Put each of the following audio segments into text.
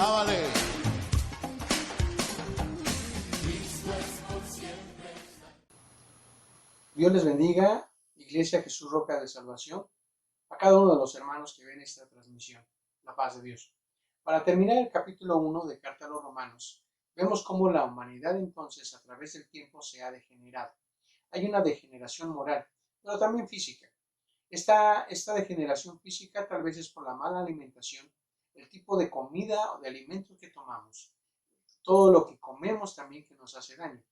Alábale. Dios les bendiga, Iglesia Jesús Roca de Salvación, a cada uno de los hermanos que ven esta transmisión. La paz de Dios. Para terminar el capítulo 1 de Carta a los Romanos, vemos cómo la humanidad entonces a través del tiempo se ha degenerado. Hay una degeneración moral, pero también física. Esta degeneración física tal vez es por la mala alimentación, el tipo de comida o de alimento que tomamos, todo lo que comemos también que nos hace daño.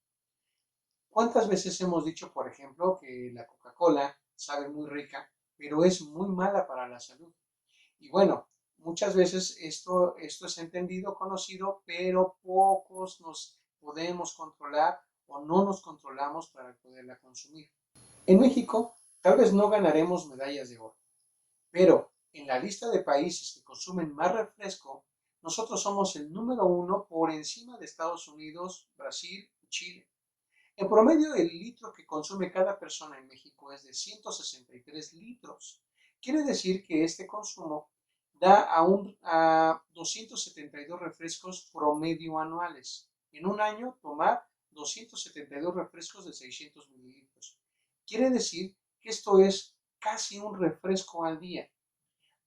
¿Cuántas veces hemos dicho, por ejemplo, que la Coca-Cola sabe muy rica, pero es muy mala para la salud? Y bueno, muchas veces esto es entendido, conocido, pero pocos nos podemos controlar o no nos controlamos para poderla consumir. En México, tal vez no ganaremos medallas de oro, pero en la lista de países que consumen más refresco, nosotros somos el número 1 por encima de Estados Unidos, Brasil y Chile. En promedio, el litro que consume cada persona en México es de 163 litros. Quiere decir que este consumo da a 272 refrescos promedio anuales. En un año, tomar 272 refrescos de 600 mililitros. Quiere decir que esto es casi un refresco al día.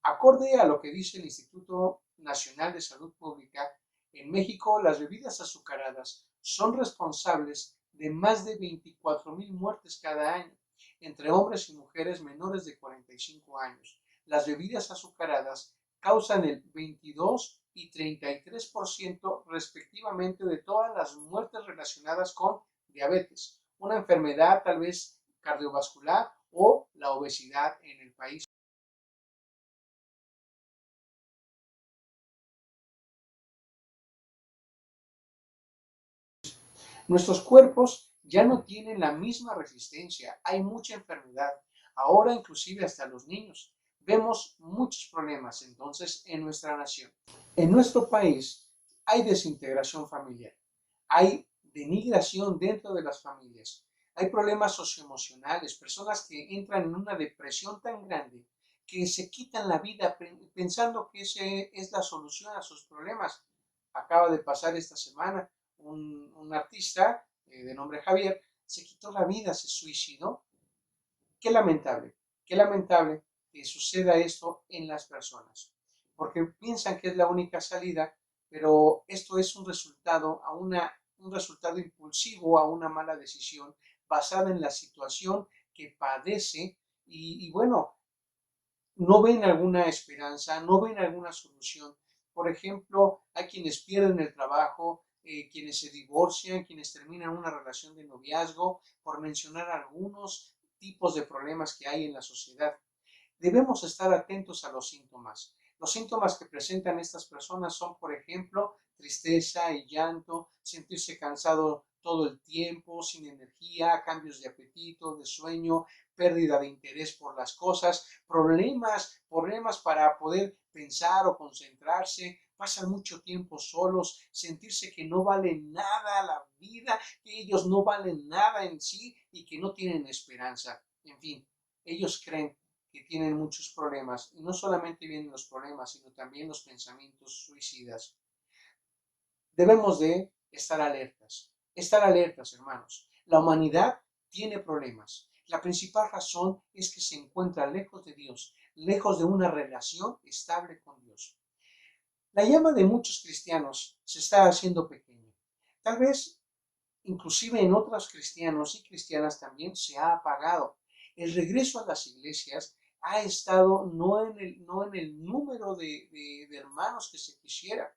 Acorde a lo que dice el Instituto Nacional de Salud Pública, en México las bebidas azucaradas son responsables de más de 24,000 muertes cada año entre hombres y mujeres menores de 45 años. Las bebidas azucaradas causan el 22 y 33% respectivamente de todas las muertes relacionadas con diabetes, una enfermedad tal vez cardiovascular o la obesidad en el país. Nuestros cuerpos ya no tienen la misma resistencia, hay mucha enfermedad, ahora inclusive hasta los niños. Vemos muchos problemas entonces en nuestra nación. En nuestro país hay desintegración familiar, hay denigración dentro de las familias, hay problemas socioemocionales, personas que entran en una depresión tan grande que se quitan la vida pensando que esa es la solución a sus problemas. Acaba de pasar esta semana un artista de nombre Javier se quitó la vida, se suicidó. Qué lamentable que suceda esto en las personas, porque piensan que es la única salida, pero esto es un resultado un resultado impulsivo a una mala decisión basada en la situación que padece y bueno, no ven alguna esperanza, no ven alguna solución. Por ejemplo, hay quienes pierden el trabajo, quienes se divorcian, quienes terminan una relación de noviazgo, por mencionar algunos tipos de problemas que hay en la sociedad. Debemos estar atentos a los síntomas. Los síntomas que presentan estas personas son, por ejemplo, tristeza y llanto, sentirse cansado todo el tiempo, sin energía, cambios de apetito, de sueño, pérdida de interés por las cosas, problemas para poder pensar o concentrarse, pasan mucho tiempo solos, sentirse que no vale nada la vida, que ellos no valen nada en sí y que no tienen esperanza. En fin, ellos creen que tienen muchos problemas y no solamente vienen los problemas, sino también los pensamientos suicidas. Debemos de estar alertas, hermanos. La humanidad tiene problemas. La principal razón es que se encuentra lejos de Dios, lejos de una relación estable con Dios. La llama de muchos cristianos se está haciendo pequeña. Tal vez, inclusive en otros cristianos y cristianas también se ha apagado. El regreso a las iglesias ha estado no en el número de hermanos que se quisiera.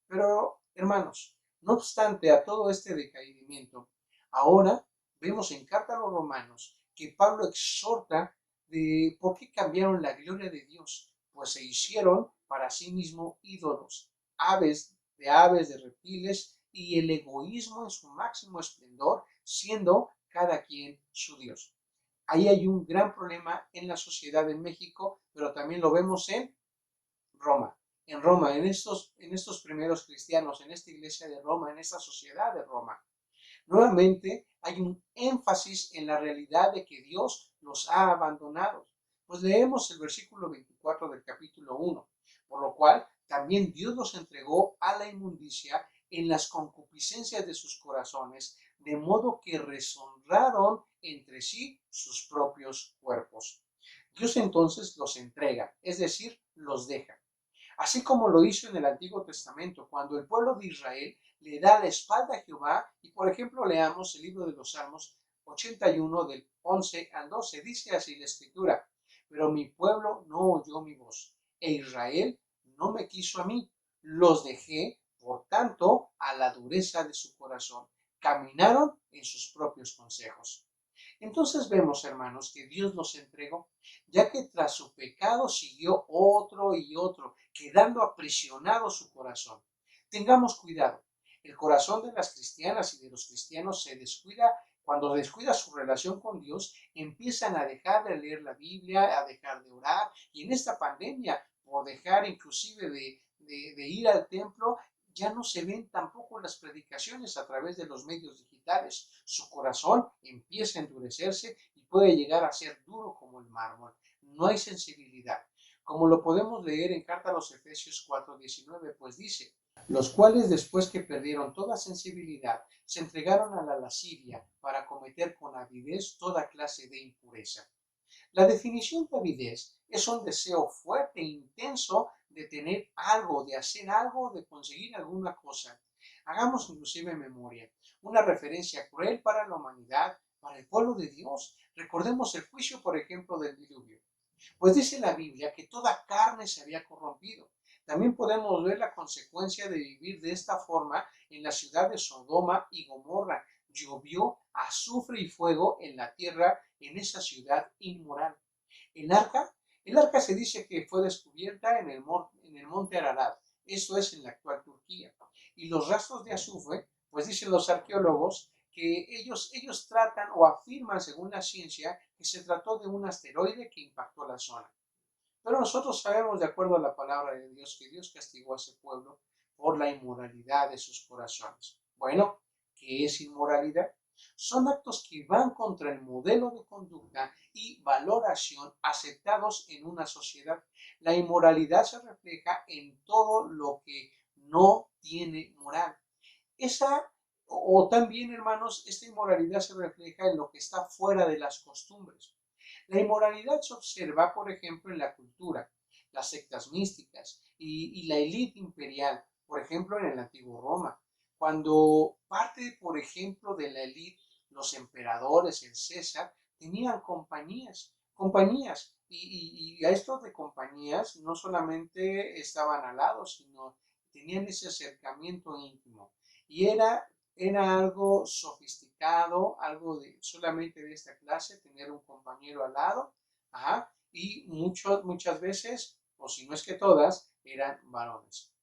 Pero, hermanos, no obstante a todo este decaimiento, ahora vemos en Carta a los Romanos que Pablo exhorta de por qué cambiaron la gloria de Dios, pues se hicieron para sí mismos ídolos, aves, de reptiles y el egoísmo en su máximo esplendor, siendo cada quien su Dios. Ahí hay un gran problema en la sociedad de México, pero también lo vemos en Roma. En Roma, en estos primeros cristianos, en esta iglesia de Roma, en esta sociedad de Roma. Nuevamente hay un énfasis en la realidad de que Dios los ha abandonado. Pues leemos el versículo 24 del capítulo 1, por lo cual También Dios los entregó a la inmundicia en las concupiscencias de sus corazones, de modo que deshonraron entre sí sus propios cuerpos. Dios entonces los entrega, es decir, los deja. Así como lo hizo en el Antiguo Testamento, cuando el pueblo de Israel le da la espalda a Jehová, y por ejemplo leamos el libro de los Salmos 81 del 11 al 12, dice así la escritura: pero mi pueblo no oyó mi voz, e Israel no me quiso a mí. Los dejé, por tanto, a la dureza de su corazón. Caminaron en sus propios consejos. Entonces vemos, hermanos, que Dios los entregó, ya que tras su pecado siguió otro y otro, quedando aprisionado su corazón. Tengamos cuidado. El corazón de las cristianas y de los cristianos se descuida. Cuando descuida su relación con Dios, empiezan a dejar de leer la Biblia, a dejar de orar, y en esta pandemia, por dejar inclusive de ir al templo, ya no se ven tampoco las predicaciones a través de los medios digitales. Su corazón empieza a endurecerse y puede llegar a ser duro como el mármol. No hay sensibilidad. Como lo podemos leer en carta a los Efesios 4:19, pues dice: los cuales después que perdieron toda sensibilidad, se entregaron a la lascivia para cometer con avidez toda clase de impureza. La definición de avidez es un deseo fuerte e intenso de tener algo, de hacer algo, de conseguir alguna cosa. Hagamos inclusive memoria, una referencia cruel para la humanidad, para el pueblo de Dios. Recordemos el juicio, por ejemplo, del diluvio. Pues dice la Biblia que toda carne se había corrompido. También podemos ver la consecuencia de vivir de esta forma en la ciudad de Sodoma y Gomorra. Llovió azufre y fuego en la tierra en esa ciudad inmoral. El arca, el arca se dice que fue descubierta en el monte Ararat, eso es en la actual Turquía. Y los rastros de azufre, pues dicen los arqueólogos que ellos tratan o afirman, según la ciencia, que se trató de un asteroide que impactó la zona. Pero nosotros sabemos, de acuerdo a la palabra de Dios, que Dios castigó a ese pueblo por la inmoralidad de sus corazones. Bueno, ¿qué es inmoralidad? Son actos que van contra el modelo de conducta y valoración aceptados en una sociedad. La inmoralidad se refleja en todo lo que no tiene moral. Esa, o también, hermanos, esta inmoralidad se refleja en lo que está fuera de las costumbres. La inmoralidad se observa, por ejemplo, en la cultura, las sectas místicas y la élite imperial, por ejemplo, en el antiguo Roma. Cuando parte, por ejemplo, de la élite, los emperadores, el César, tenían compañías, y a estos de compañías no solamente estaban alados, sino tenían ese acercamiento íntimo. Y era algo sofisticado, algo de solamente de esta clase, tener un compañero al lado, ajá, y muchas veces, o si no es que todas, eran varones.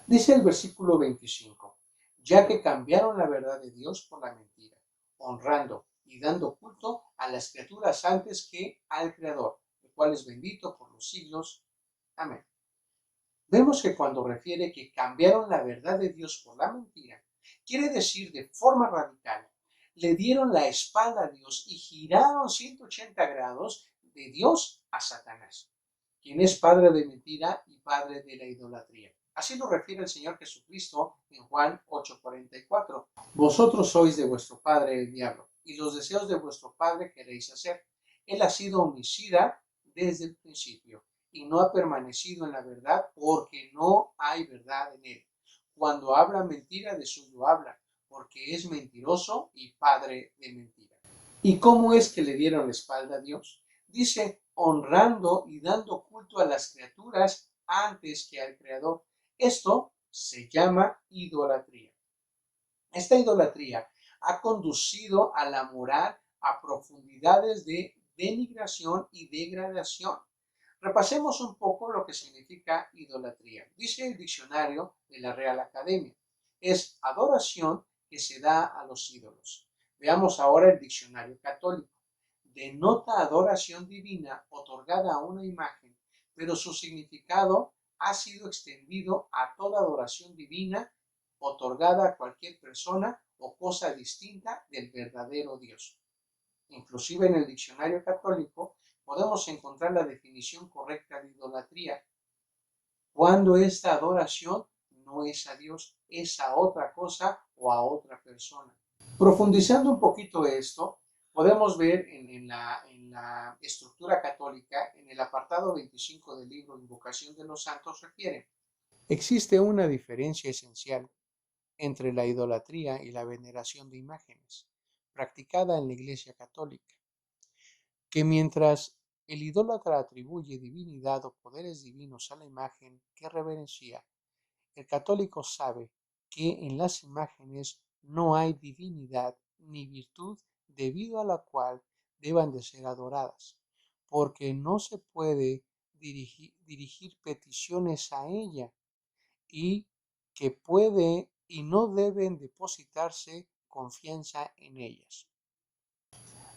Dice el versículo 25, ya que cambiaron la verdad de Dios por la mentira, honrando y dando culto a las criaturas antes que al Creador, el cual es bendito por los siglos. Amén. Vemos que cuando refiere que cambiaron la verdad de Dios por la mentira, quiere decir de forma radical, le dieron la espalda a Dios y giraron 180 grados de Dios a Satanás, quien es padre de mentira y padre de la idolatría. Así lo refiere el Señor Jesucristo en Juan 8:44. Vosotros sois de vuestro padre el diablo, y los deseos de vuestro padre queréis hacer. Él ha sido homicida desde el principio y no ha permanecido en la verdad porque no hay verdad en él. Cuando habla mentira, de suyo habla, porque es mentiroso y padre de mentira. ¿Y cómo es que le dieron la espalda a Dios? Dice, honrando y dando culto a las criaturas antes que al Creador. Esto se llama idolatría. Esta idolatría ha conducido a la moral a profundidades de denigración y degradación. Repasemos un poco lo que significa idolatría. Dice el diccionario de la Real Academia: es adoración que se da a los ídolos. Veamos ahora el diccionario católico. Denota adoración divina otorgada a una imagen, pero su significado ha sido extendido a toda adoración divina otorgada a cualquier persona o cosa distinta del verdadero Dios. Inclusive en el diccionario católico podemos encontrar la definición correcta de idolatría. cuando esta adoración no es a Dios, es a otra cosa o a otra persona. Profundizando un poquito esto, podemos ver en la estructura católica, en el apartado 25 del libro Invocación de los Santos, refiere: existe una diferencia esencial entre la idolatría y la veneración de imágenes, practicada en la Iglesia Católica, que mientras el idólatra atribuye divinidad o poderes divinos a la imagen que reverencia, el católico sabe que en las imágenes no hay divinidad ni virtud debido a la cual deban de ser adoradas, porque no se puede dirigir peticiones a ella y que puede y no deben depositarse confianza en ellas.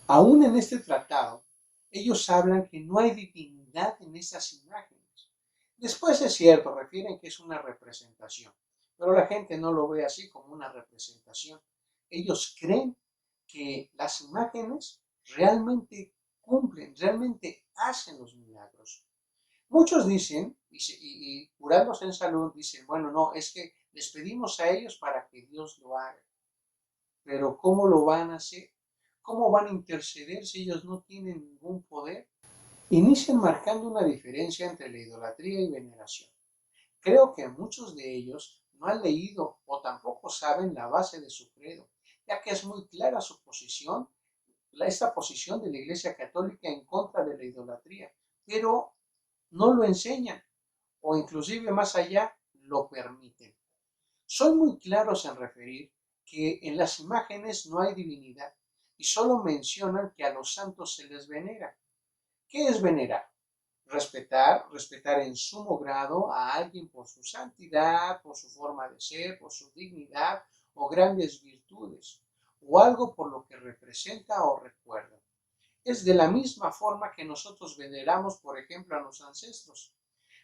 Aún en este tratado, ellos hablan que no hay divinidad en esas imágenes. Después es cierto, refieren que es una representación, pero la gente no lo ve así como una representación. Ellos creen que las imágenes realmente cumplen, realmente hacen los milagros. Muchos dicen, y curándose en salud, dicen, bueno, no, es que les pedimos a ellos para que Dios lo haga. Pero ¿cómo lo van a hacer? ¿Cómo van a interceder si ellos no tienen ningún poder? Inician marcando una diferencia entre la idolatría y veneración. Creo que muchos de ellos no han leído o tampoco saben la base de su credo, ya que es muy clara su posición, esta posición de la Iglesia Católica en contra de la idolatría, pero no lo enseñan o inclusive más allá lo permiten. Son muy claros en referir que en las imágenes no hay divinidad y solo mencionan que a los santos se les venera. ¿Qué es venerar? Respetar en sumo grado a alguien por su santidad, por su forma de ser, por su dignidad o grandes virtudes, o algo por lo que representa o recuerda. Es de la misma forma que nosotros veneramos, por ejemplo, a los ancestros.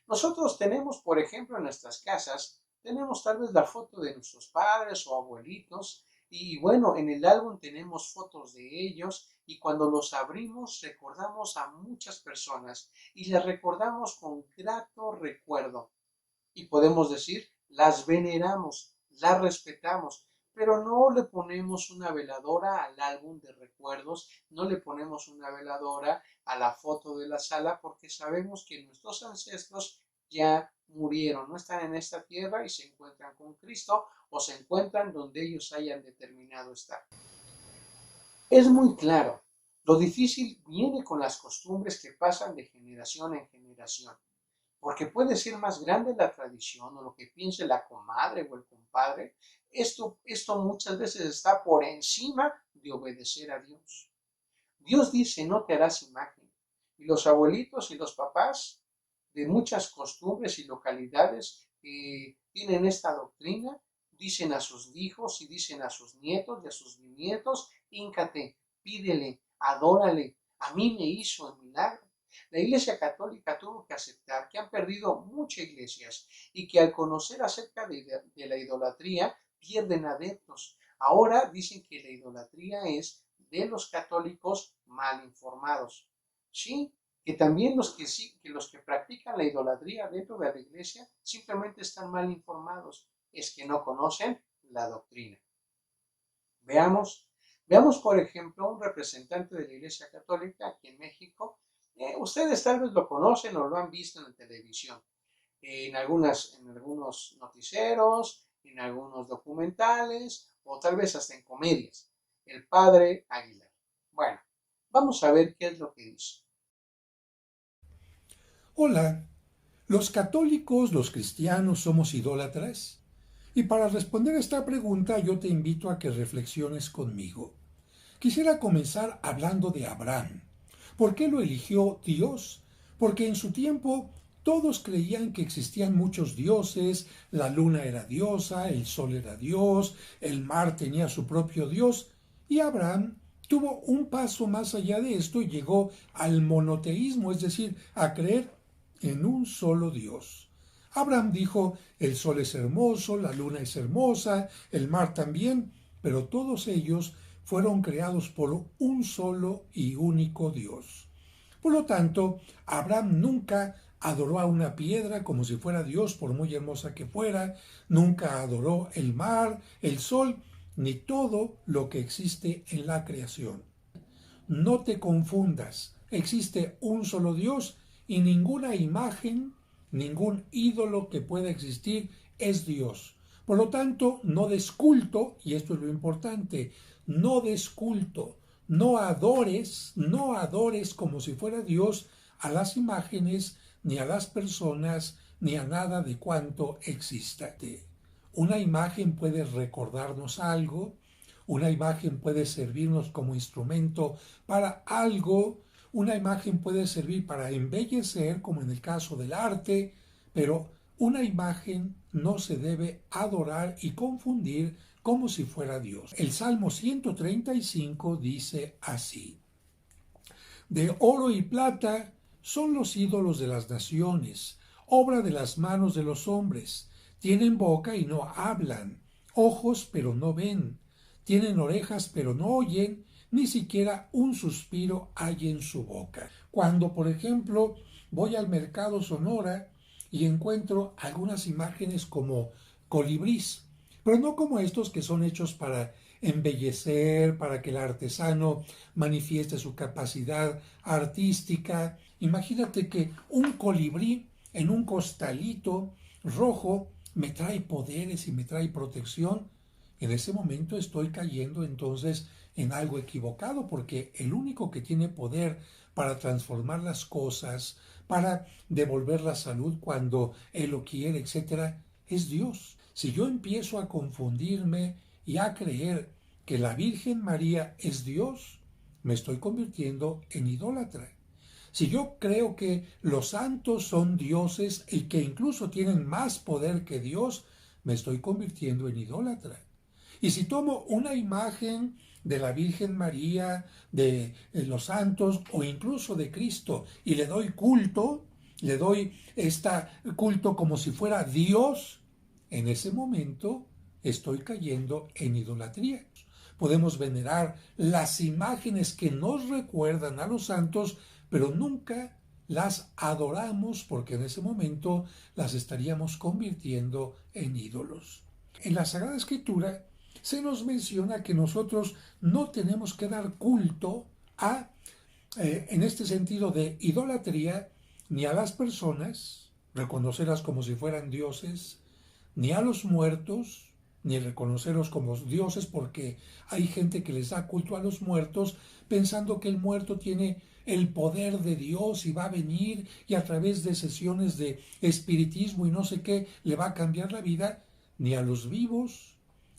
Nosotros tenemos, por ejemplo, en nuestras casas, tenemos tal vez la foto de nuestros padres o abuelitos y bueno, en el álbum tenemos fotos de ellos y cuando los abrimos recordamos a muchas personas y las recordamos con grato recuerdo. Y podemos decir, las veneramos, las respetamos, pero no le ponemos una veladora al álbum de recuerdos, no le ponemos una veladora a la foto de la sala porque sabemos que nuestros ancestros ya murieron, no están en esta tierra y se encuentran con Cristo o se encuentran donde ellos hayan determinado estar. Es muy claro, lo difícil viene con las costumbres que pasan de generación en generación, porque puede ser más grande la tradición o lo que piense la comadre o el compadre. Esto muchas veces está por encima de obedecer a Dios. Dios dice, no te harás imagen. Y los abuelitos y los papás de muchas costumbres y localidades que tienen esta doctrina, dicen a sus hijos y dicen a sus nietos y a sus bisnietos, híncate, pídele, adórale, a mí me hizo el milagro. La Iglesia Católica tuvo que aceptar que han perdido muchas iglesias y que al conocer acerca de la idolatría pierden adeptos. Ahora dicen que la idolatría es de los católicos mal informados. Sí, que también los que practican la idolatría dentro de la iglesia simplemente están mal informados, es que no conocen la doctrina. Veamos, veamos por ejemplo un representante de la Iglesia Católica aquí en México. Ustedes tal vez lo conocen o lo han visto en la televisión, en algunos noticieros, en algunos documentales o tal vez hasta en comedias. El padre Aguilar. Bueno, vamos a ver qué es lo que dice. Hola, ¿los católicos, los cristianos, somos idólatras? Y para responder esta pregunta yo te invito a que reflexiones conmigo. Quisiera comenzar hablando de Abraham. ¿Por qué lo eligió Dios? Porque en su tiempo todos creían que existían muchos dioses, la luna era diosa, el sol era Dios, el mar tenía su propio Dios, y Abraham tuvo un paso más allá de esto y llegó al monoteísmo, es decir, a creer en un solo Dios. Abraham dijo, el sol es hermoso, la luna es hermosa, el mar también, pero todos ellos fueron creados por un solo y único Dios. Por lo tanto, Abraham nunca adoró a una piedra como si fuera Dios, por muy hermosa que fuera, nunca adoró el mar, el sol, ni todo lo que existe en la creación. No te confundas, existe un solo Dios y ninguna imagen, ningún ídolo que pueda existir es Dios. Por lo tanto, no des culto, y esto es lo importante, no des culto, no adores como si fuera Dios a las imágenes, ni a las personas, ni a nada de cuanto exista. Una imagen puede recordarnos algo, una imagen puede servirnos como instrumento para algo, una imagen puede servir para embellecer, como en el caso del arte, pero una imagen no se debe adorar y confundir como si fuera Dios. El Salmo 135 dice así: de oro y plata son los ídolos de las naciones, obra de las manos de los hombres. Tienen boca y no hablan, ojos pero no ven, tienen orejas pero no oyen, ni siquiera un suspiro hay en su boca. Cuando, por ejemplo, voy al mercado Sonora y encuentro algunas imágenes como colibrís, pero no como estos que son hechos para embellecer, para que el artesano manifieste su capacidad artística. Imagínate que un colibrí en un costalito rojo me trae poderes y me trae protección. En ese momento estoy cayendo entonces en algo equivocado, porque el único que tiene poder para transformar las cosas, para devolver la salud cuando Él lo quiere, etcétera, es Dios. Si yo empiezo a confundirme y a creer que la Virgen María es Dios, me estoy convirtiendo en idólatra. Si yo creo que los santos son dioses y que incluso tienen más poder que Dios, me estoy convirtiendo en idólatra. Y si tomo una imagen de la Virgen María, de los santos o incluso de Cristo y le doy culto, le doy este culto como si fuera Dios, en ese momento estoy cayendo en idolatría. Podemos venerar las imágenes que nos recuerdan a los santos, pero nunca las adoramos porque en ese momento las estaríamos convirtiendo en ídolos. En la Sagrada Escritura se nos menciona que nosotros no tenemos que dar culto en este sentido de idolatría, ni a las personas, reconocerlas como si fueran dioses, ni a los muertos, ni reconocerlos como dioses, porque hay gente que les da culto a los muertos pensando que el muerto tiene el poder de Dios y va a venir y a través de sesiones de espiritismo y no sé qué le va a cambiar la vida, ni a los vivos,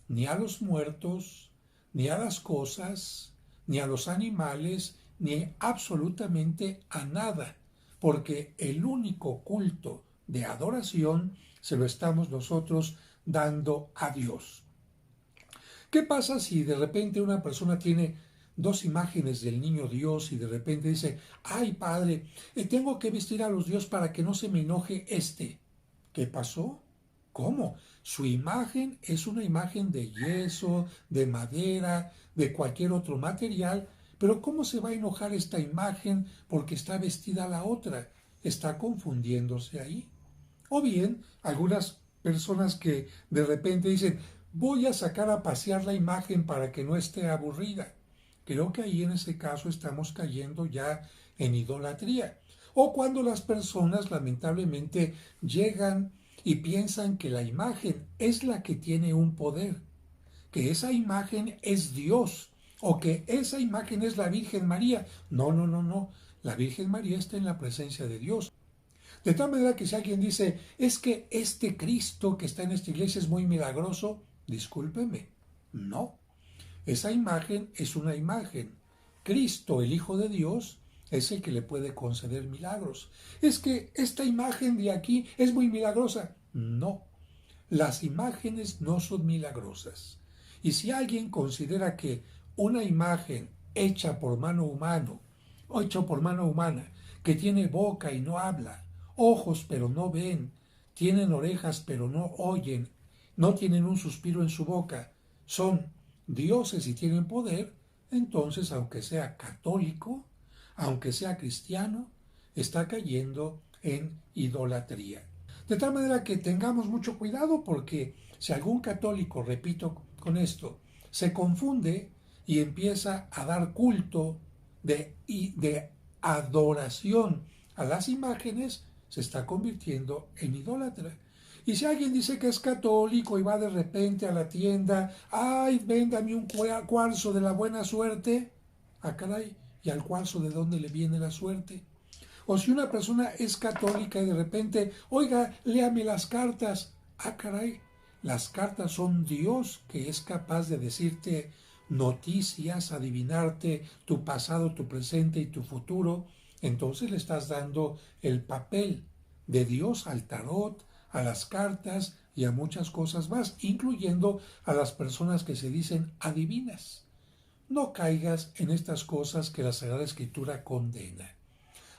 ni a los muertos, ni a las cosas, ni a los animales, ni absolutamente a nada, porque el único culto de adoración se lo estamos nosotros dando a Dios. ¿Qué pasa si de repente una persona tiene dos imágenes del niño Dios y de repente dice: ay padre, tengo que vestir a los dioses para que no se me enoje este? ¿Qué pasó? ¿Cómo? Su imagen es una imagen de yeso, de madera, de cualquier otro material, pero ¿cómo se va a enojar esta imagen porque está vestida la otra? Está confundiéndose ahí. O bien, algunas personas que de repente dicen: voy a sacar a pasear la imagen para que no esté aburrida. Creo que ahí en ese caso estamos cayendo ya en idolatría. O cuando las personas lamentablemente llegan y piensan que la imagen es la que tiene un poder, que esa imagen es Dios o que esa imagen es la Virgen María. No, no, no, no. La Virgen María está en la presencia de Dios. De tal manera que si alguien dice: es que este Cristo que está en esta iglesia es muy milagroso, discúlpeme, no. Esa imagen es una imagen. Cristo, el Hijo de Dios, es el que le puede conceder milagros. Es que esta imagen de aquí es muy milagrosa. No, las imágenes no son milagrosas. Y si alguien considera que una imagen hecha por mano humana, que tiene boca y no habla, ojos pero no ven, tienen orejas pero no oyen, no tienen un suspiro en su boca, son dioses y tienen poder, entonces aunque sea católico, aunque sea cristiano, está cayendo en idolatría. De tal manera que tengamos mucho cuidado porque si algún católico, repito con esto, se confunde y empieza a dar culto de adoración a las imágenes, se está convirtiendo en idólatra. Y si alguien dice que es católico y va de repente a la tienda, ay, véndame un cuarzo de la buena suerte, ah, caray, ¿y al cuarzo de dónde le viene la suerte? O si una persona es católica y de repente, oiga, léame las cartas, ah, caray, las cartas son Dios que es capaz de decirte noticias, adivinarte tu pasado, tu presente y tu futuro. Entonces le estás dando el papel de Dios al tarot, a las cartas y a muchas cosas más, incluyendo a las personas que se dicen adivinas. No caigas en estas cosas que la Sagrada Escritura condena.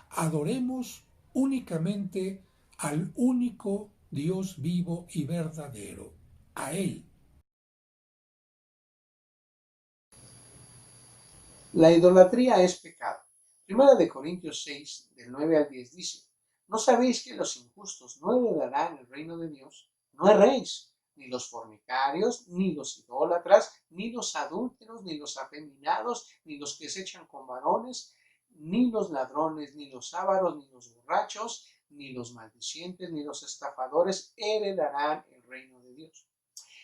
Adoremos únicamente al único Dios vivo y verdadero, a Él. La idolatría es pecado. Primera de Corintios 6, del 9 al 10 dice, ¿no sabéis que los injustos no heredarán el reino de Dios? No erréis, ni los fornicarios, ni los idólatras, ni los adúlteros, ni los afeminados, ni los que se echan con varones, ni los ladrones, ni los ávaros, ni los borrachos, ni los maldicientes, ni los estafadores heredarán el reino de Dios.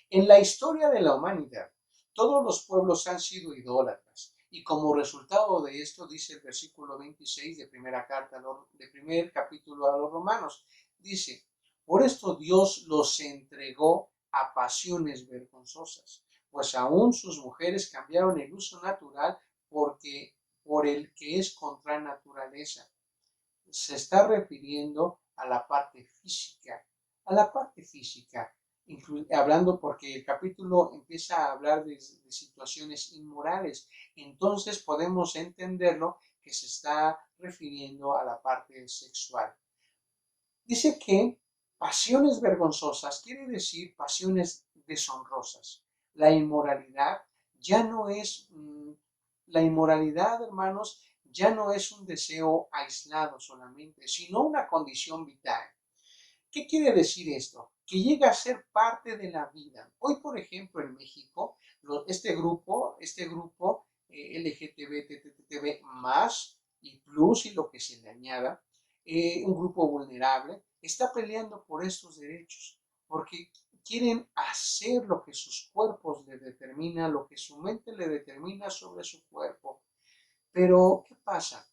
En la historia de la humanidad, todos los pueblos han sido idólatras. Y como resultado de esto, dice el versículo 26 de de primer capítulo a los Romanos, dice, por esto Dios los entregó a pasiones vergonzosas, pues aún sus mujeres cambiaron el uso natural por el que es contra naturaleza. Se está refiriendo a la parte física, hablando porque el capítulo empieza a hablar de situaciones inmorales, entonces podemos entenderlo que se está refiriendo a la parte sexual. Dice que pasiones vergonzosas quiere decir pasiones deshonrosas. La inmoralidad ya no es, la inmoralidad, hermanos, ya no es un deseo aislado solamente, sino una condición vital. ¿Qué quiere decir esto? Que llega a ser parte de la vida. Hoy, por ejemplo, en México, este grupo LGTB más y plus y lo que se le añada, un grupo vulnerable, está peleando por estos derechos, porque quieren hacer lo que sus cuerpos le determinan, lo que su mente le determina sobre su cuerpo. Pero, ¿qué pasa?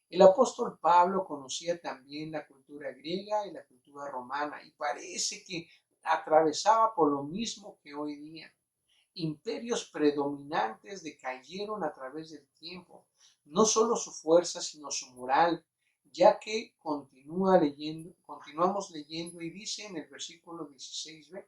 El apóstol Pablo conocía también la cultura griega y la cultura romana y parece que atravesaba por lo mismo que hoy día. Imperios predominantes decayeron a través del tiempo, no solo su fuerza, sino su moral, ya que continuamos leyendo y dice en el versículo 16b,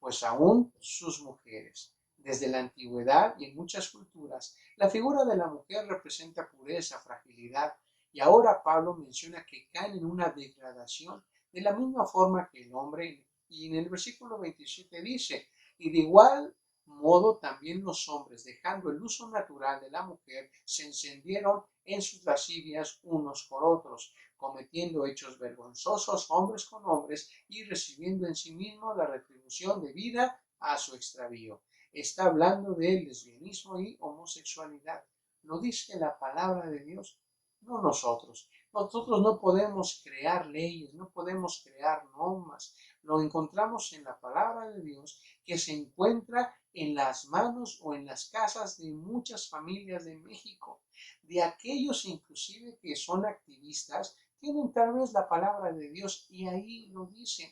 pues aún sus mujeres. Desde la antigüedad y en muchas culturas, la figura de la mujer representa pureza, fragilidad, y ahora Pablo menciona que caen en una degradación de la misma forma que el hombre, y en el versículo 27 dice, y de igual modo también los hombres, dejando el uso natural de la mujer, se encendieron en sus lascivias unos por otros, cometiendo hechos vergonzosos hombres con hombres y recibiendo en sí mismos la retribución debida a su extravío. Está hablando de lesbianismo y homosexualidad. Lo dice la palabra de Dios, no nosotros. Nosotros no podemos crear leyes, no podemos crear normas. Lo encontramos en la palabra de Dios que se encuentra en las manos o en las casas de muchas familias de México, de aquellos inclusive que son activistas, tienen tal vez la palabra de Dios y ahí lo dicen.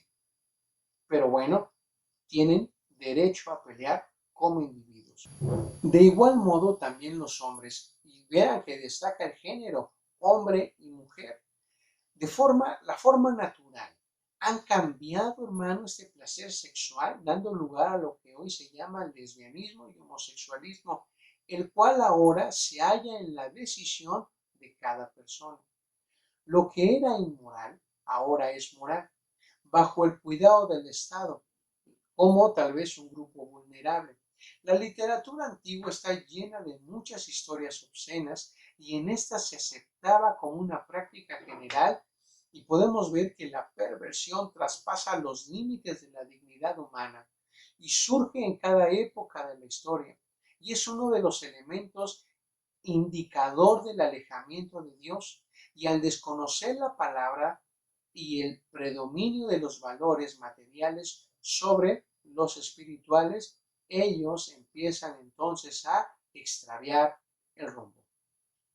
Pero bueno, tienen derecho a pelear como individuos. De igual modo también los hombres, y vean que destaca el género, hombre y mujer, la forma natural. Han cambiado, hermano, este placer sexual, dando lugar a lo que hoy se llama lesbianismo y homosexualismo, el cual ahora se halla en la decisión de cada persona. Lo que era inmoral ahora es moral, bajo el cuidado del Estado, como tal vez un grupo vulnerable. La literatura antigua está llena de muchas historias obscenas y en estas se aceptaba como una práctica general Y podemos ver que la perversión traspasa los límites de la dignidad humana y surge en cada época de la historia. Y es uno de los elementos indicador del alejamiento de Dios. Y al desconocer la palabra y el predominio de los valores materiales sobre los espirituales, ellos empiezan entonces a extraviar el rumbo.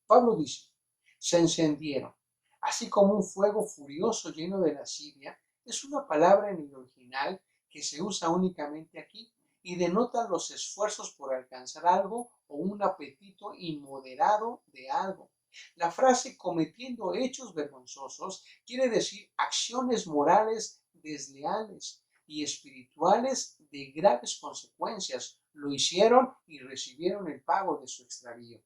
Pablo dice, se encendieron, así como un fuego furioso lleno de lascivia. Es una palabra en el original que se usa únicamente aquí y denota los esfuerzos por alcanzar algo o un apetito inmoderado de algo. La frase cometiendo hechos vergonzosos quiere decir acciones morales desleales y espirituales de graves consecuencias. Lo hicieron y recibieron el pago de su extravío.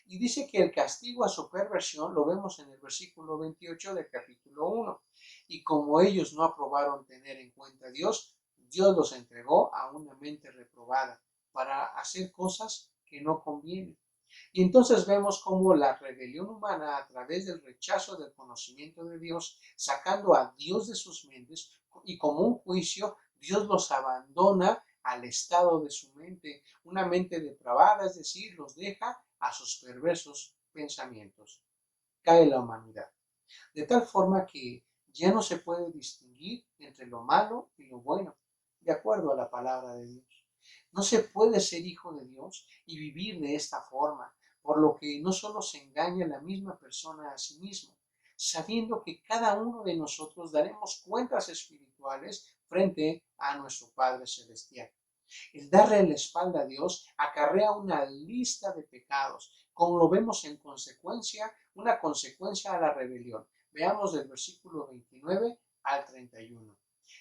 Y dice que el castigo a su perversión lo vemos en el versículo 28 del capítulo 1. Y como ellos no aprobaron tener en cuenta a Dios, Dios los entregó a una mente reprobada para hacer cosas que no convienen. Y entonces vemos cómo la rebelión humana a través del rechazo del conocimiento de Dios, sacando a Dios de sus mentes y como un juicio, Dios los abandona al estado de su mente, una mente depravada, es decir, los deja a sus perversos pensamientos. Cae la humanidad, de tal forma que ya no se puede distinguir entre lo malo y lo bueno, de acuerdo a la palabra de Dios. No se puede ser hijo de Dios y vivir de esta forma, por lo que no solo se engaña la misma persona a sí mismo, sabiendo que cada uno de nosotros daremos cuentas espirituales frente a nuestro Padre Celestial. El darle la espalda a Dios acarrea una lista de pecados, como lo vemos en consecuencia, una consecuencia a la rebelión. Veamos del versículo 29 al 31.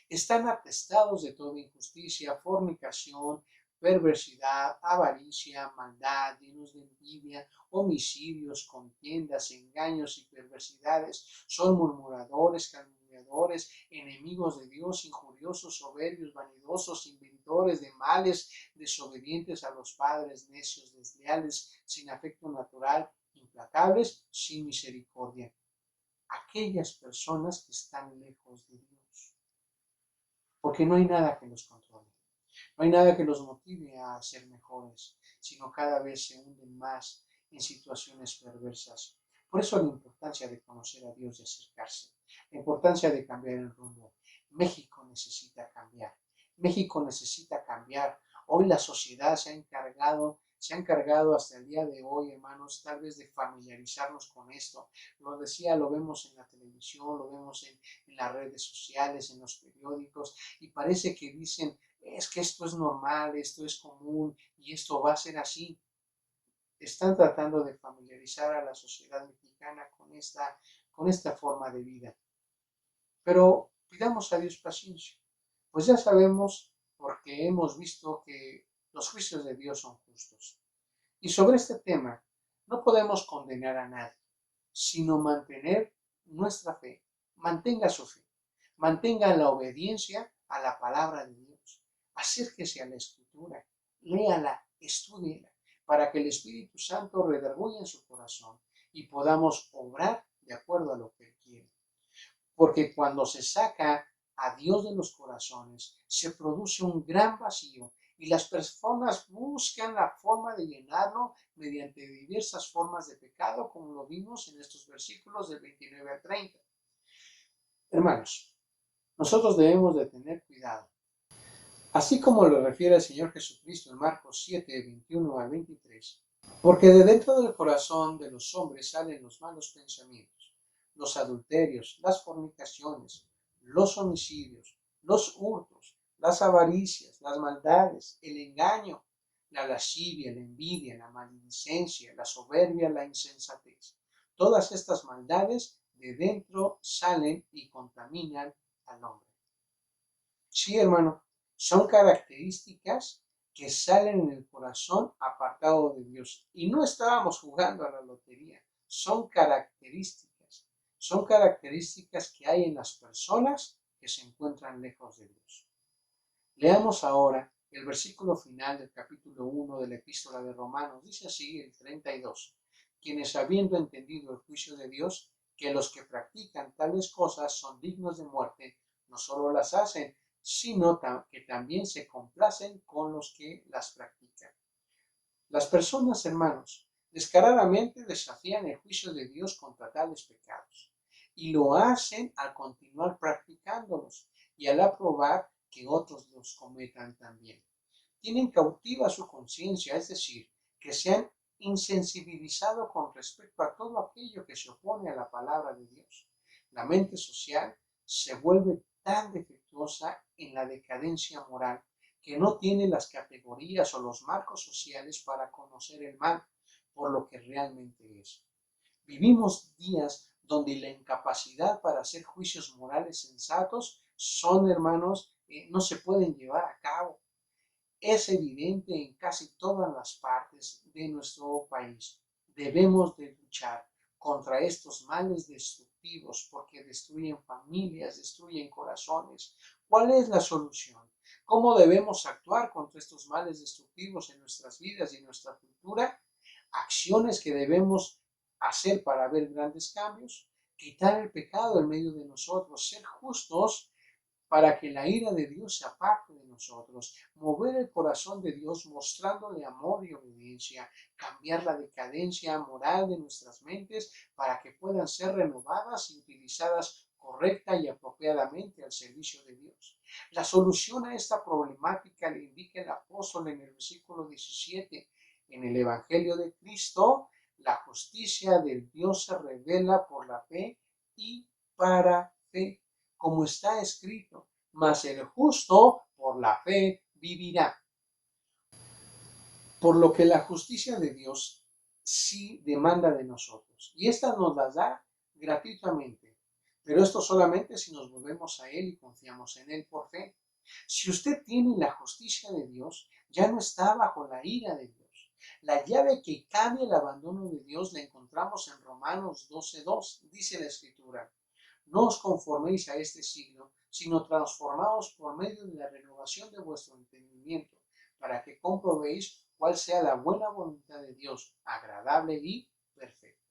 Están atestados de toda injusticia, fornicación, perversidad, avaricia, maldad, llenos de envidia, homicidios, contiendas, engaños y perversidades. Son murmuradores, calumniadores, enemigos de Dios, injuriosos, soberbios, vanidosos, inventores de males, desobedientes a los padres, necios, desleales, sin afecto natural, implacables, sin misericordia. Aquellas personas que están lejos de Dios, porque no hay nada que los controle. No hay nada que los motive a ser mejores, sino cada vez se hunden más en situaciones perversas. Por eso la importancia de conocer a Dios y acercarse, la importancia de cambiar el rumbo. México necesita cambiar. México necesita cambiar. Hoy la sociedad se ha encargado hasta el día de hoy, hermanos, tal vez de familiarizarnos con esto. Lo decía, lo vemos en la televisión, lo vemos en las redes sociales, en los periódicos, y parece que dicen, es que esto es normal, esto es común y esto va a ser así. Están tratando de familiarizar a la sociedad mexicana con esta forma de vida. Pero pidamos a Dios paciencia, pues ya sabemos porque hemos visto que los juicios de Dios son justos. Y sobre este tema no podemos condenar a nadie, sino mantener nuestra fe. Mantenga su fe, mantenga la obediencia a la palabra de Dios. Acérquese a la Escritura, léala, estúdiela, para que el Espíritu Santo redarguya en su corazón y podamos obrar de acuerdo a lo que Él quiere. Porque cuando se saca a Dios de los corazones, se produce un gran vacío y las personas buscan la forma de llenarlo mediante diversas formas de pecado, como lo vimos en estos versículos del 29 al 30. Hermanos, nosotros debemos de tener cuidado. Así como lo refiere el Señor Jesucristo en Marcos 7, 21 al 23, porque de dentro del corazón de los hombres salen los malos pensamientos, los adulterios, las fornicaciones, los homicidios, los hurtos, las avaricias, las maldades, el engaño, la lascivia, la envidia, la maledicencia, la soberbia, la insensatez. Todas estas maldades de dentro salen y contaminan al hombre. Sí, hermano, son características que salen en el corazón apartado de Dios. Y no estábamos jugando a la lotería, son características que hay en las personas que se encuentran lejos de Dios. Leamos ahora el versículo final del capítulo 1 de la epístola de Romanos. Dice así el 32, quienes habiendo entendido el juicio de Dios, que los que practican tales cosas son dignos de muerte, no solo las hacen, sino que también se complacen con los que las practican. Las personas, hermanos, descaradamente desafían el juicio de Dios contra tales pecados y lo hacen al continuar practicándolos y al aprobar que otros los cometan también. Tienen cautiva su conciencia, es decir, que se han insensibilizado con respecto a todo aquello que se opone a la palabra de Dios. La mente social se vuelve tan defectuosa en la decadencia moral que no tiene las categorías o los marcos sociales para conocer el mal por lo que realmente es. Vivimos días donde la incapacidad para hacer juicios morales sensatos son, hermanos, no se pueden llevar a cabo. Es evidente en casi todas las partes de nuestro país. Debemos de luchar contra estos males destructivos porque destruyen familias, destruyen corazones. ¿Cuál es la solución? ¿Cómo debemos actuar contra estos males destructivos en nuestras vidas y en nuestra cultura? Acciones que debemos hacer para ver grandes cambios, quitar el pecado en medio de nosotros, ser justos para que la ira de Dios se aparte de nosotros, mover el corazón de Dios mostrándole amor y obediencia, cambiar la decadencia moral de nuestras mentes para que puedan ser renovadas y utilizadas correcta y apropiadamente al servicio de Dios. La solución a esta problemática le indica el apóstol en el versículo 17. En el Evangelio de Cristo, la justicia del Dios se revela por la fe y para fe, como está escrito, mas el justo por la fe vivirá. Por lo que la justicia de Dios sí demanda de nosotros, y esta nos la da gratuitamente, pero esto solamente si nos volvemos a Él y confiamos en Él por fe. Si usted tiene la justicia de Dios, ya no está bajo la ira de Dios. La llave que cambia el abandono de Dios la encontramos en Romanos 12:2, dice la Escritura. No os conforméis a este siglo, sino transformaos por medio de la renovación de vuestro entendimiento, para que comprobéis cuál sea la buena voluntad de Dios, agradable y perfecta.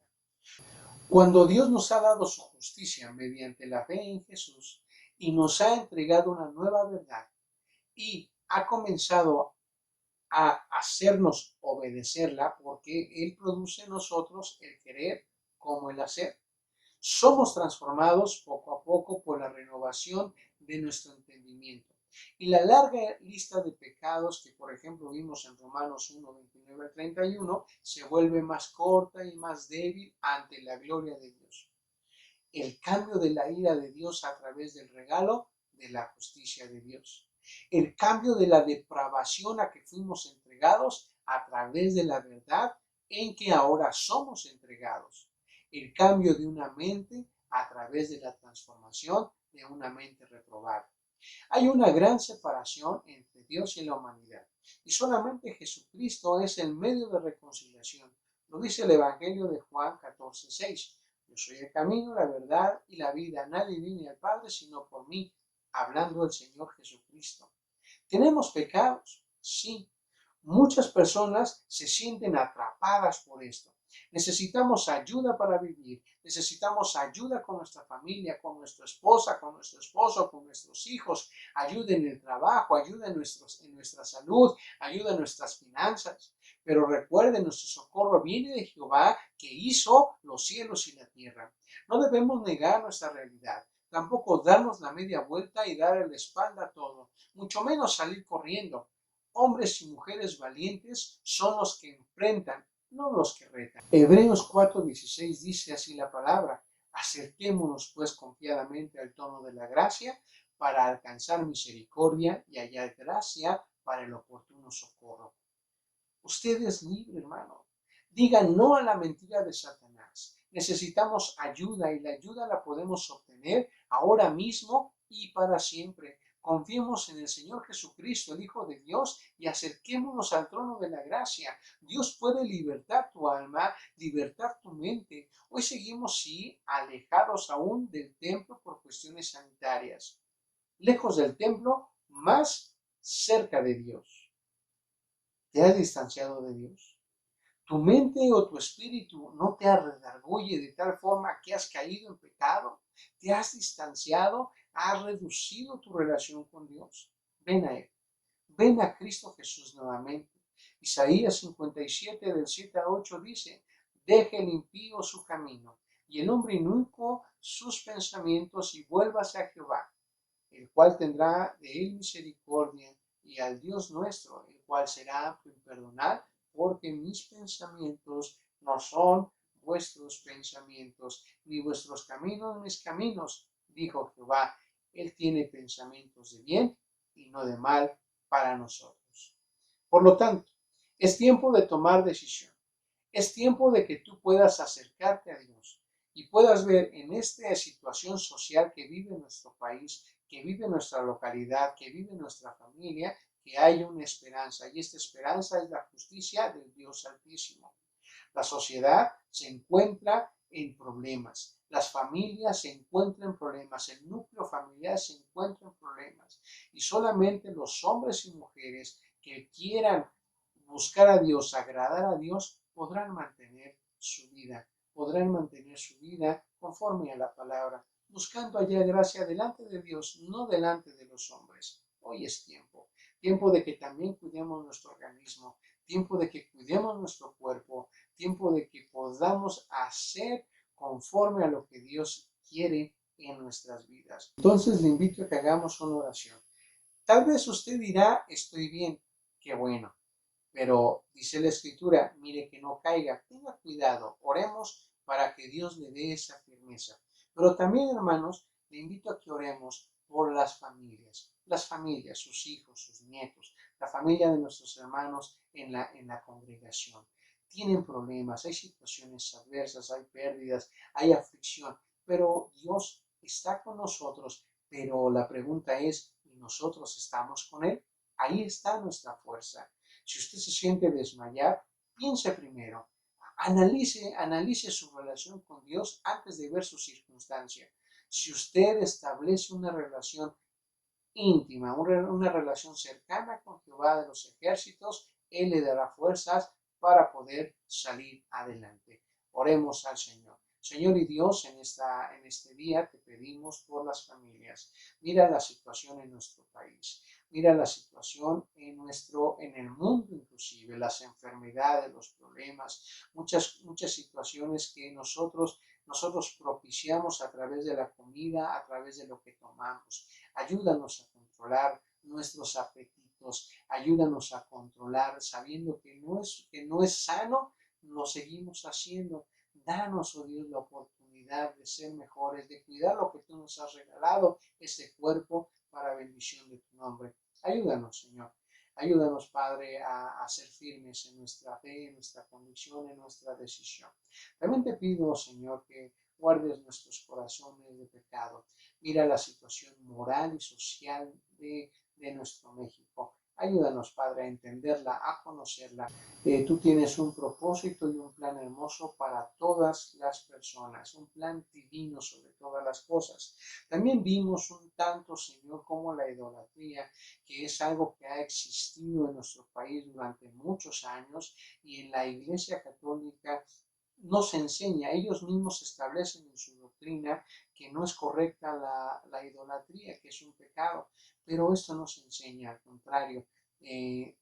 Cuando Dios nos ha dado su justicia mediante la fe en Jesús y nos ha entregado una nueva verdad y ha comenzado a hacernos obedecerla porque Él produce en nosotros el querer como el hacer. Somos transformados poco a poco por la renovación de nuestro entendimiento. Y la larga lista de pecados que, por ejemplo, vimos en Romanos 1:29-31, se vuelve más corta y más débil ante la gloria de Dios. El cambio de la ira de Dios a través del regalo de la justicia de Dios. El cambio de la depravación a que fuimos entregados a través de la verdad en que ahora somos entregados. El cambio de una mente a través de la transformación de una mente reprobada. Hay una gran separación entre Dios y la humanidad, y solamente Jesucristo es el medio de reconciliación. Lo dice el Evangelio de Juan 14:6. Yo soy el camino, la verdad y la vida. Nadie viene al Padre sino por mí, hablando el Señor Jesucristo. ¿Tenemos pecados? Sí. Muchas personas se sienten atrapadas por esto. Necesitamos ayuda para vivir, necesitamos ayuda con nuestra familia, con nuestra esposa, con nuestro esposo, con nuestros hijos, ayuda en el trabajo, ayuda en nuestra salud, ayuda en nuestras finanzas. Pero recuerden, nuestro socorro viene de Jehová que hizo los cielos y la tierra. No debemos negar nuestra realidad, tampoco darnos la media vuelta y dar la espalda a todo, mucho menos salir corriendo. Hombres y mujeres valientes son los que enfrentan, no los que retan. Hebreos 4:16 dice así la palabra: acerquémonos pues confiadamente al trono de la gracia para alcanzar misericordia y hallar gracia para el oportuno socorro. Usted es libre, hermano. Diga no a la mentira de Satanás. Necesitamos ayuda y la ayuda la podemos obtener ahora mismo y para siempre. Confiemos en el Señor Jesucristo, el Hijo de Dios, y acerquémonos al trono de la gracia. Dios puede libertar tu alma, libertar tu mente. Hoy seguimos, sí, alejados aún del templo por cuestiones sanitarias. Lejos del templo, más cerca de Dios. ¿Te has distanciado de Dios? Tu mente o tu espíritu no te redarguye de tal forma que has caído en pecado, te has distanciado, has reducido tu relación con Dios. Ven a Él, ven a Cristo Jesús nuevamente. Isaías 57 del 7 al 8 dice, deje el impío su camino y el hombre inicuo sus pensamientos y vuélvase a Jehová, el cual tendrá de él misericordia, y al Dios nuestro, el cual será amplio en perdonar, porque mis pensamientos no son vuestros pensamientos, ni vuestros caminos mis caminos, dijo Jehová. Él tiene pensamientos de bien y no de mal para nosotros. Por lo tanto, es tiempo de tomar decisión. Es tiempo de que tú puedas acercarte a Dios y puedas ver en esta situación social que vive nuestro país, que vive nuestra localidad, que vive nuestra familia, que hay una esperanza, y esta esperanza es la justicia del Dios Altísimo. La sociedad se encuentra en problemas, las familias se encuentran en problemas, el núcleo familiar se encuentra en problemas, y solamente los hombres y mujeres que quieran buscar a Dios, agradar a Dios, podrán mantener su vida conforme a la palabra, buscando allá gracia delante de Dios, no delante de los hombres. Hoy es tiempo de que también cuidemos nuestro organismo, tiempo de que cuidemos nuestro cuerpo, tiempo de que podamos hacer conforme a lo que Dios quiere en nuestras vidas. Entonces le invito a que hagamos una oración. Tal vez usted dirá, estoy bien, qué bueno, pero dice la Escritura, mire que no caiga, tenga cuidado, oremos para que Dios le dé esa firmeza. Pero también, hermanos, le invito a que oremos por las familias, sus hijos, sus nietos, la familia de nuestros hermanos en la congregación. Tienen problemas, hay situaciones adversas, hay pérdidas, hay aflicción, pero Dios está con nosotros, pero la pregunta es, ¿y nosotros estamos con Él? Ahí está nuestra fuerza. Si usted se siente desmayar, piense primero, analice su relación con Dios antes de ver su circunstancia. Si usted establece una relación íntima, una relación cercana con Jehová de los ejércitos, Él le dará fuerzas para poder salir adelante. Oremos al Señor. Señor y Dios, en este día te pedimos por las familias. Mira la situación en nuestro país. Mira la situación en el mundo inclusive, las enfermedades, los problemas, muchas situaciones que nosotros propiciamos a través de la comida, a través de lo que tomamos. Ayúdanos a controlar nuestros apetitos, ayúdanos a controlar sabiendo que no es sano, lo seguimos haciendo. Danos, oh Dios, la oportunidad de ser mejores, de cuidar lo que tú nos has regalado, este cuerpo, para bendición de tu nombre. Ayúdanos, Señor. Ayúdanos, Padre, a ser firmes en nuestra fe, en nuestra convicción, en nuestra decisión. También te pido, Señor, que guardes nuestros corazones de pecado. Mira la situación moral y social de nuestro México. Ayúdanos, Padre, a entenderla, a conocerla. Tú tienes un propósito y un plan hermoso para todas las personas, un plan divino sobre todas las cosas. También vimos un tanto, Señor, como la idolatría, que es algo que ha existido en nuestro país durante muchos años, y en la Iglesia Católica nos enseña, ellos mismos establecen en su doctrina que no es correcta la idolatría, que es un pecado, pero esto nos enseña, al contrario,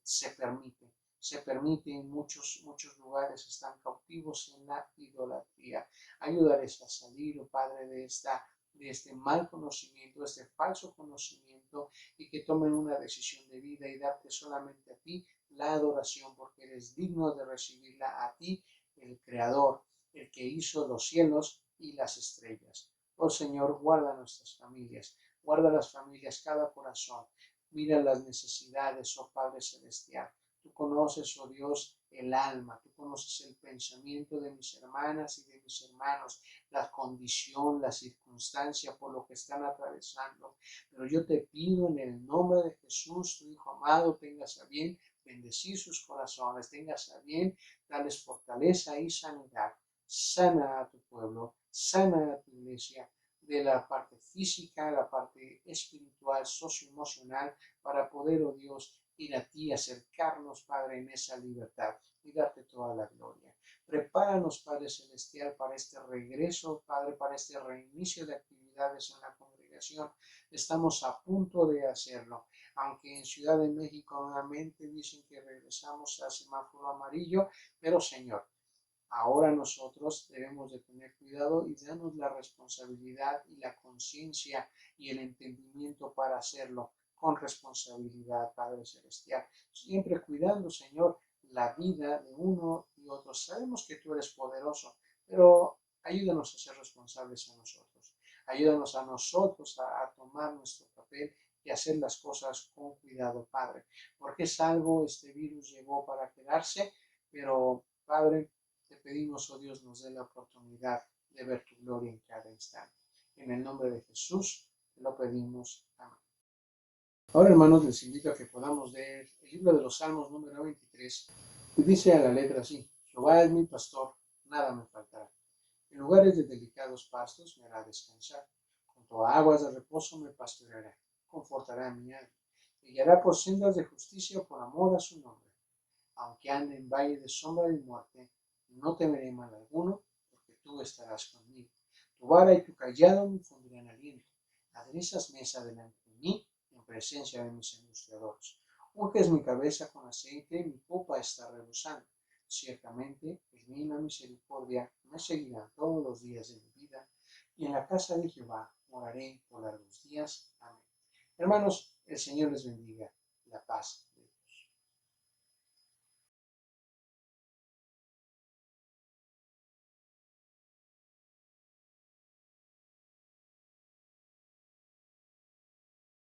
se permite en muchos lugares, están cautivos en la idolatría. Ayúdales a salir, oh Padre, de este mal conocimiento, de este falso conocimiento, y que tomen una decisión de vida y darte solamente a ti la adoración, porque eres digno de recibirla, a ti, el Creador, el que hizo los cielos y las estrellas. Oh Señor, guarda nuestras familias, guarda las familias, cada corazón. Mira las necesidades, oh Padre Celestial. Tú conoces, oh Dios, el alma, tú conoces el pensamiento de mis hermanas y de mis hermanos, la condición, la circunstancia por lo que están atravesando. Pero yo te pido en el nombre de Jesús, tu Hijo amado, tengas a bien bendecir sus corazones, tengas a bien darles fortaleza y sanidad. Sana a tu pueblo, sana a tu iglesia, de la parte física, la parte espiritual, socioemocional, para poder, oh Dios, ir a ti, acercarnos, Padre, en esa libertad y darte toda la gloria. Prepáranos, Padre Celestial, para este regreso, Padre, para este reinicio de actividades en la congregación. Estamos a punto de hacerlo, aunque en Ciudad de México nuevamente dicen que regresamos a semáforo amarillo, pero Señor, ahora nosotros debemos de tener cuidado y darnos la responsabilidad y la conciencia y el entendimiento para hacerlo con responsabilidad, Padre Celestial. Siempre cuidando, Señor, la vida de uno y otro. Sabemos que tú eres poderoso, pero ayúdanos a ser responsables a nosotros. Ayúdanos a nosotros a tomar nuestro papel y hacer las cosas con cuidado, Padre. Porque es algo, este virus llegó para quedarse, pero, Padre, te pedimos, oh Dios, nos dé la oportunidad de ver tu gloria en cada instante. En el nombre de Jesús te lo pedimos. Amén. Ahora, hermanos, les invito a que podamos leer el libro de los Salmos número 23, y dice a la letra así: Jehová es mi pastor, nada me faltará. En lugares de delicados pastos me hará descansar. Junto a aguas de reposo me pastoreará. Confortará mi alma. Me guiará por sendas de justicia por amor a su nombre. Aunque ande en valle de sombra de muerte, no temeré mal alguno, porque tú estarás conmigo. Tu vara y tu cayado me infundirán aliento. Aderezas mesa delante de mí, en presencia de mis angustiadores. Unges mi cabeza con aceite, mi copa está rebosando. Ciertamente, el bien y la misericordia me seguirán todos los días de mi vida, y en la casa de Jehová moraré por largos días. Amén. Hermanos, el Señor les bendiga. La paz